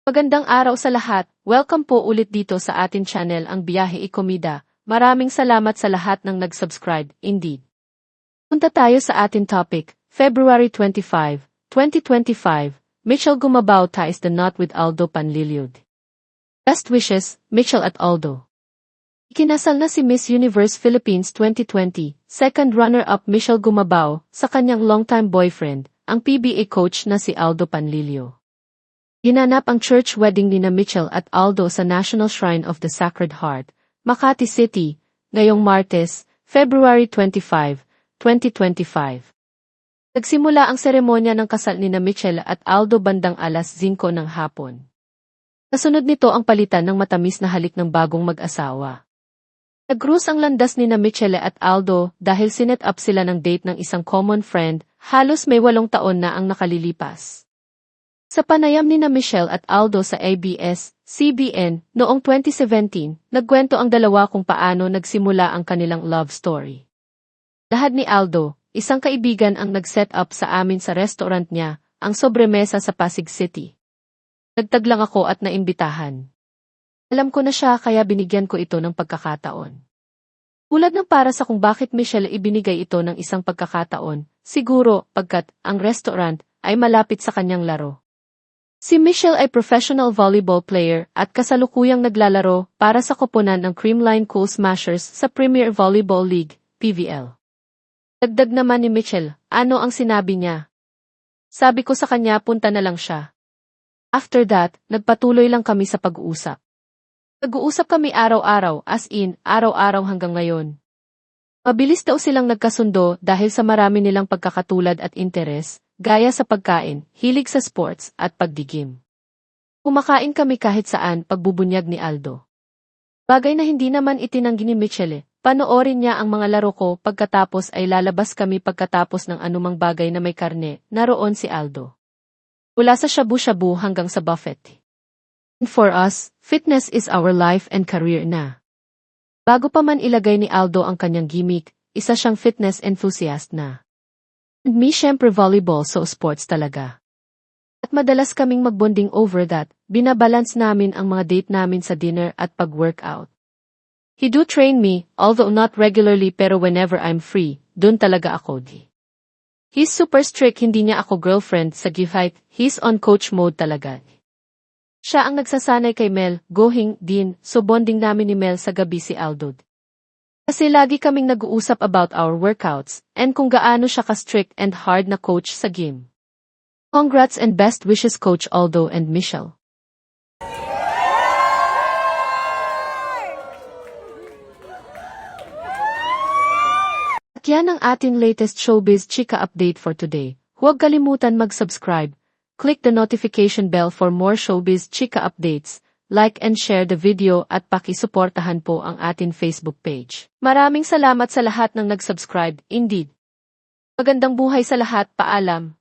Magandang araw sa lahat. Welcome po ulit dito sa atin channel ang Biyahe Ikomida. Maraming salamat sa lahat ng nag-subscribe, indeed. Punta tayo sa atin topic, February 25, 2025, Mitchell Gumabao ties the knot with Aldo Panliliud. Best wishes, Mitchell at Aldo. Ikinasal na si Miss Universe Philippines 2020, second runner-up Mitchell Gumabao, sa kanyang longtime boyfriend, ang PBA coach na si Aldo Panlilio. Ginanap ang church wedding ni Mitchell at Aldo sa National Shrine of the Sacred Heart, Makati City, ngayong Martes, February 25, 2025. Nagsimula ang seremonya ng kasal ni Mitchell at Aldo bandang alas 5 ng hapon. Kasunod nito ang palitan ng matamis na halik ng bagong mag-asawa. Nag-cruise ang landas ni Mitchell at Aldo dahil sinet up sila ng date ng isang common friend, halos may 8 taon na ang nakalilipas. Sa panayam ni Mitchell at Aldo sa ABS-CBN noong 2017, nagkwento ang dalawa kung paano nagsimula ang kanilang love story. Lahad ni Aldo, isang kaibigan ang nag-set up sa amin sa restaurant niya, ang sobremesa sa Pasig City. Nagtaglang ako at naimbitahan. Alam ko na siya kaya binigyan ko ito ng pagkakataon. Tulad ng para sa kung bakit Mitchell ibinigay ito ng isang pagkakataon, siguro pagkat ang restaurant ay malapit sa kanyang laro. Si Mitchell ay professional volleyball player at kasalukuyang naglalaro para sa koponan ng Creamline Cool Smashers sa Premier Volleyball League, PVL. Dagdag naman ni Mitchell, ano ang sinabi niya? Sabi ko sa kanya punta na lang siya. After that, nagpatuloy lang kami sa pag-uusap. Nag-uusap kami araw-araw as in, araw-araw hanggang ngayon. Mabilis daw silang nagkasundo dahil sa marami nilang pagkakatulad at interes, gaya sa pagkain, hilig sa sports, at pagdigim. Kumakain kami kahit saan pagbubunyag ni Aldo. Bagay na hindi naman itinanggi ni Mitchell. Panoorin niya ang mga laro ko pagkatapos ay lalabas kami pagkatapos ng anumang bagay na may karne, naroon si Aldo. Mula sa shabu-shabu hanggang sa buffet. And for us, fitness is our life and career na. Bago pa man ilagay ni Aldo ang kanyang gimmick, isa siyang fitness enthusiast na. And me syempre volleyball so sports talaga. At madalas kaming magbonding over that, binabalance namin ang mga date namin sa dinner at pag-workout. He do train me, although not regularly pero whenever I'm free, dun talaga ako di. He's super strict hindi niya ako girlfriend sa give height, he's on coach mode talaga. Siya ang nagsasanay kay Mel, Gohing, din, so bonding namin ni Mel sa gabi si Aldo. Kasi lagi kaming nag-uusap about our workouts, and kung gaano siya ka-strict and hard na coach sa gym. Congrats and best wishes Coach Aldo and Mitchell. At yan ang ating latest showbiz chika update for today. Huwag kalimutan mag-subscribe, click the notification bell for more showbiz chika updates, like and share the video at pakisuportahan po ang ating Facebook page. Maraming salamat sa lahat ng nag-subscribe, indeed. Magandang buhay sa lahat, paalam.